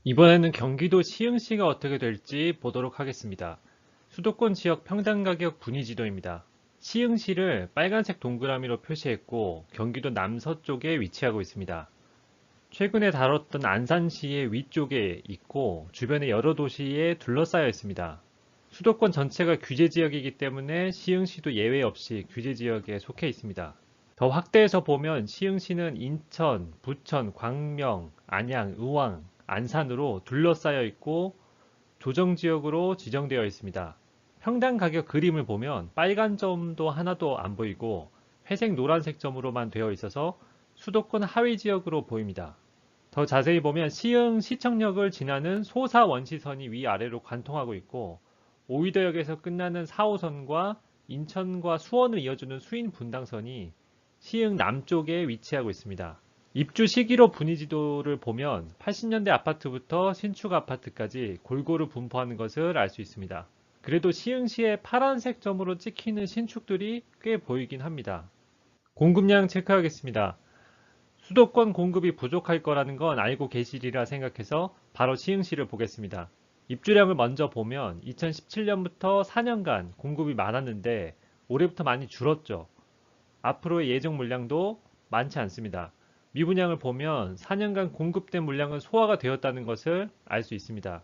이번에는 경기도 시흥시가 어떻게 될지 보도록 하겠습니다. 수도권 지역 평당 가격 분위 지도입니다. 시흥시를 빨간색 동그라미로 표시했고 경기도 남서쪽에 위치하고 있습니다. 최근에 다뤘던 안산시의 위쪽에 있고 주변의 여러 도시에 둘러싸여 있습니다. 수도권 전체가 규제 지역이기 때문에 시흥시도 예외 없이 규제 지역에 속해 있습니다. 더 확대해서 보면 시흥시는 인천, 부천, 광명, 안양, 의왕, 안산으로 둘러싸여 있고 조정지역으로 지정되어 있습니다. 평당 가격 그림을 보면 빨간 점도 하나도 안 보이고 회색 노란색 점으로만 되어 있어서 수도권 하위 지역으로 보입니다. 더 자세히 보면 시흥 시청역을 지나는 소사 원시선이 위아래로 관통하고 있고 오이도역에서 끝나는 4호선과 인천과 수원을 이어주는 수인 분당선이 시흥 남쪽에 위치하고 있습니다. 입주 시기로 분위지도를 보면 80년대 아파트부터 신축 아파트까지 골고루 분포하는 것을 알 수 있습니다. 그래도 시흥시에 파란색 점으로 찍히는 신축들이 꽤 보이긴 합니다. 공급량 체크하겠습니다. 수도권 공급이 부족할 거라는 건 알고 계시리라 생각해서 바로 시흥시를 보겠습니다. 입주량을 먼저 보면 2017년부터 4년간 공급이 많았는데 올해부터 많이 줄었죠. 앞으로의 예정 물량도 많지 않습니다. 미분양을 보면 4년간 공급된 물량은 소화가 되었다는 것을 알 수 있습니다.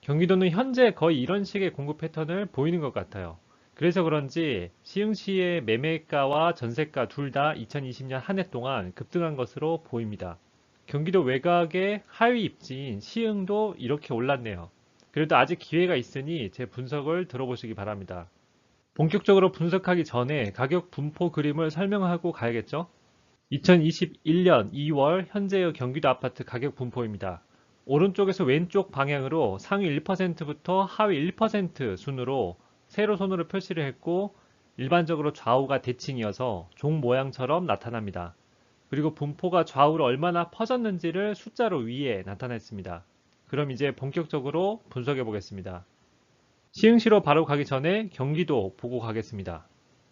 경기도는 현재 거의 이런 식의 공급 패턴을 보이는 것 같아요. 그래서 그런지 시흥시의 매매가와 전세가 둘 다 2020년 한 해 동안 급등한 것으로 보입니다. 경기도 외곽의 하위 입지인 시흥도 이렇게 올랐네요. 그래도 아직 기회가 있으니 제 분석을 들어보시기 바랍니다. 본격적으로 분석하기 전에 가격 분포 그림을 설명하고 가야겠죠? 2021년 2월 현재의 경기도 아파트 가격 분포입니다. 오른쪽에서 왼쪽 방향으로 상위 1%부터 하위 1% 순으로 세로선으로 표시를 했고 일반적으로 좌우가 대칭이어서 종 모양처럼 나타납니다. 그리고 분포가 좌우로 얼마나 퍼졌는지를 숫자로 위에 나타냈습니다. 그럼 이제 본격적으로 분석해 보겠습니다. 시흥시로 바로 가기 전에 경기도 보고 가겠습니다.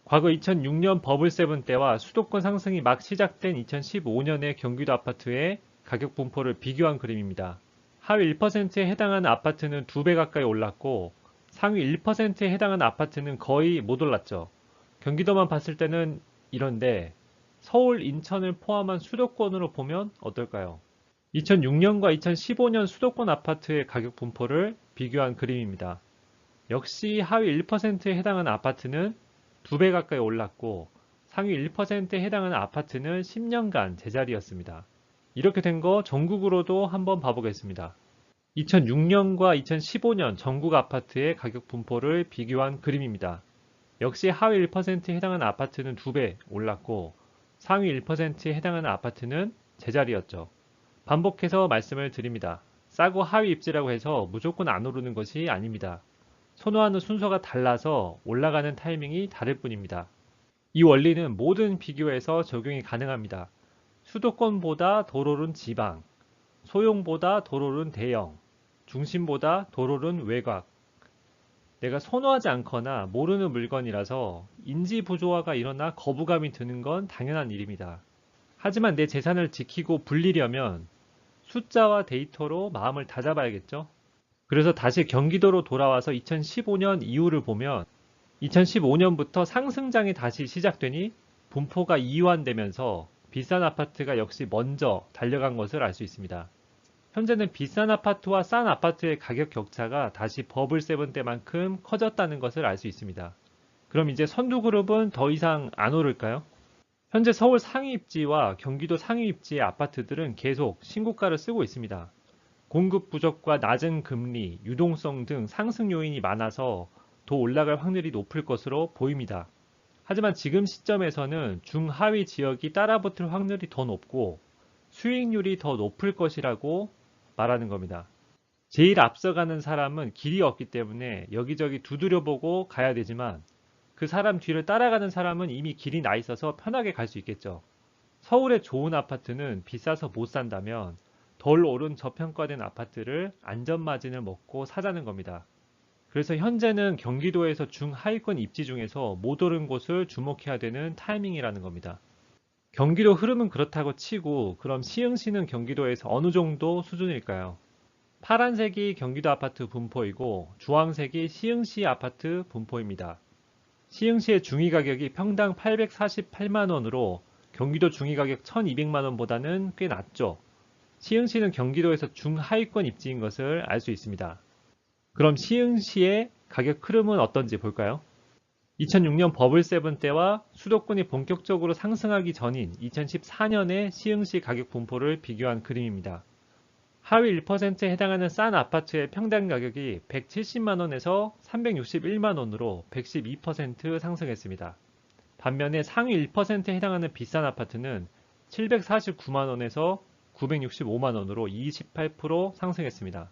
과거 2006년 버블세븐 때와 수도권 상승이 막 시작된 2015년의 경기도 아파트의 가격 분포를 비교한 그림입니다. 하위 1%에 해당하는 아파트는 2배 가까이 올랐고 상위 1%에 해당하는 아파트는 거의 못 올랐죠. 경기도만 봤을 때는 이런데 서울, 인천을 포함한 수도권으로 보면 어떨까요? 2006년과 2015년 수도권 아파트의 가격 분포를 비교한 그림입니다. 역시 하위 1%에 해당하는 아파트는 2배 가까이 올랐고 상위 1%에 해당하는 아파트는 10년간 제자리였습니다. 이렇게 된 거 전국으로도 한번 봐보겠습니다. 2006년과 2015년 전국 아파트의 가격 분포를 비교한 그림입니다. 역시 하위 1%에 해당하는 아파트는 2배 올랐고 상위 1%에 해당하는 아파트는 제자리였죠. 반복해서 말씀을 드립니다. 싸고 하위 입지라고 해서 무조건 안 오르는 것이 아닙니다. 선호하는 순서가 달라서 올라가는 타이밍이 다를 뿐입니다. 이 원리는 모든 비교에서 적용이 가능합니다. 수도권보다 덜 오른 지방, 소형보다 덜 오른 대형, 중심보다 덜 오른 외곽. 내가 선호하지 않거나 모르는 물건이라서 인지 부조화가 일어나 거부감이 드는 건 당연한 일입니다. 하지만 내 재산을 지키고 불리려면 숫자와 데이터로 마음을 다잡아야겠죠? 그래서 다시 경기도로 돌아와서 2015년 이후를 보면 2015년부터 상승장이 다시 시작되니 분포가 이완되면서 비싼 아파트가 역시 먼저 달려간 것을 알 수 있습니다. 현재는 비싼 아파트와 싼 아파트의 가격 격차가 다시 버블7 때만큼 커졌다는 것을 알 수 있습니다. 그럼 이제 선두그룹은 더 이상 안 오를까요? 현재 서울 상위 입지와 경기도 상위 입지의 아파트들은 계속 신고가를 쓰고 있습니다. 공급 부족과 낮은 금리, 유동성 등 상승 요인이 많아서 더 올라갈 확률이 높을 것으로 보입니다. 하지만 지금 시점에서는 중하위 지역이 따라붙을 확률이 더 높고 수익률이 더 높을 것이라고 말하는 겁니다. 제일 앞서가는 사람은 길이 없기 때문에 여기저기 두드려보고 가야 되지만 그 사람 뒤를 따라가는 사람은 이미 길이 나 있어서 편하게 갈 수 있겠죠. 서울의 좋은 아파트는 비싸서 못 산다면 덜 오른 저평가된 아파트를 안전마진을 먹고 사자는 겁니다. 그래서 현재는 경기도에서 중하위권 입지 중에서 못 오른 곳을 주목해야 되는 타이밍이라는 겁니다. 경기도 흐름은 그렇다고 치고 그럼 시흥시는 경기도에서 어느 정도 수준일까요? 파란색이 경기도 아파트 분포이고 주황색이 시흥시 아파트 분포입니다. 시흥시의 중위가격이 평당 848만원으로 경기도 중위가격 1200만원보다는 꽤 낮죠. 시흥시는 경기도에서 중하위권 입지인 것을 알 수 있습니다. 그럼 시흥시의 가격 흐름은 어떤지 볼까요? 2006년 버블7 때와 수도권이 본격적으로 상승하기 전인 2014년의 시흥시 가격 분포를 비교한 그림입니다. 하위 1%에 해당하는 싼 아파트의 평당 가격이 170만원에서 361만원으로 112% 상승했습니다. 반면에 상위 1%에 해당하는 비싼 아파트는 749만원에서 965만원으로 28% 상승했습니다.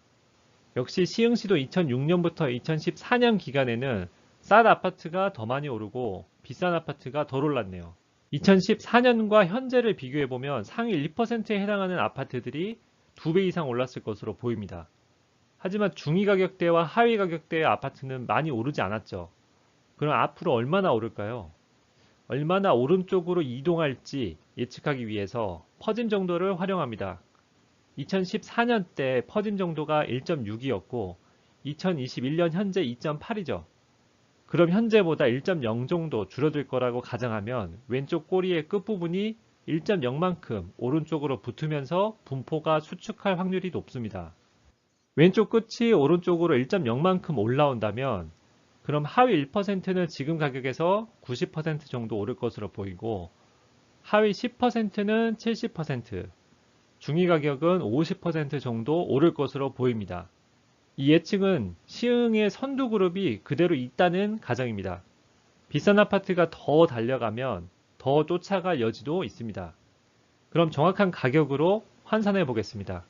역시 시흥시도 2006년부터 2014년 기간에는 싼 아파트가 더 많이 오르고 비싼 아파트가 덜 올랐네요. 2014년과 현재를 비교해보면 상위 1%에 해당하는 아파트들이 2배 이상 올랐을 것으로 보입니다. 하지만 중위 가격대와 하위 가격대의 아파트는 많이 오르지 않았죠. 그럼 앞으로 얼마나 오를까요? 얼마나 오른쪽으로 이동할지 예측하기 위해서 퍼짐 정도를 활용합니다. 2014년 때 퍼짐 정도가 1.6이었고 2021년 현재 2.8이죠. 그럼 현재보다 1.0 정도 줄어들 거라고 가정하면 왼쪽 꼬리의 끝부분이 1.0만큼 오른쪽으로 붙으면서 분포가 수축할 확률이 높습니다. 왼쪽 끝이 오른쪽으로 1.0만큼 올라온다면 그럼 하위 1%는 지금 가격에서 90% 정도 오를 것으로 보이고 하위 10%는 70%, 중위 가격은 50% 정도 오를 것으로 보입니다. 이 예측은 시흥의 선두그룹이 그대로 있다는 가정입니다. 비싼 아파트가 더 달려가면 더 쫓아갈 여지도 있습니다. 그럼 정확한 가격으로 환산해 보겠습니다.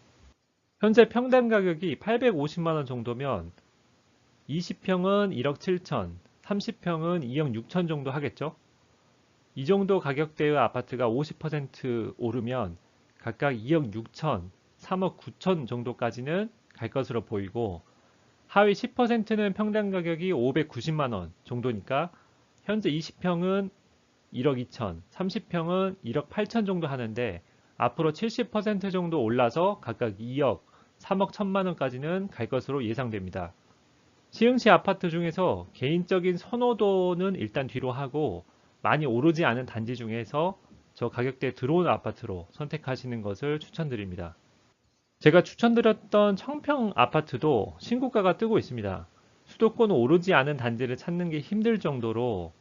현재 평당 가격이 850만원 정도면 20평은 1억 7천, 30평은 2억 6천 정도 하겠죠? 이 정도 가격대의 아파트가 50% 오르면 각각 2억 6천, 3억 9천 정도까지는 갈 것으로 보이고 하위 10%는 평당 가격이 590만원 정도니까 현재 20평은 1억 2천, 30평은 1억 8천 정도 하는데 앞으로 70% 정도 올라서 각각 2억, 3억 1천만원까지는 갈 것으로 예상됩니다. 시흥시 아파트 중에서 개인적인 선호도는 일단 뒤로 하고 많이 오르지 않은 단지 중에서 저 가격대에 들어오는 아파트로 선택하시는 것을 추천드립니다. 제가 추천드렸던 청평 아파트도 신고가가 뜨고 있습니다. 수도권은 오르지 않은 단지를 찾는 게 힘들 정도로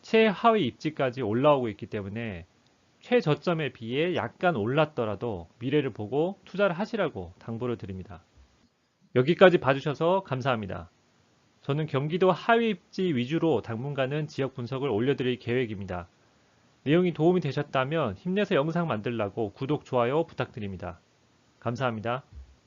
최하위 입지까지 올라오고 있기 때문에 최저점에 비해 약간 올랐더라도 미래를 보고 투자를 하시라고 당부를 드립니다. 여기까지 봐주셔서 감사합니다. 저는 경기도 하위 입지 위주로 당분간은 지역 분석을 올려드릴 계획입니다. 내용이 도움이 되셨다면 힘내서 영상 만들라고 구독, 좋아요 부탁드립니다. 감사합니다.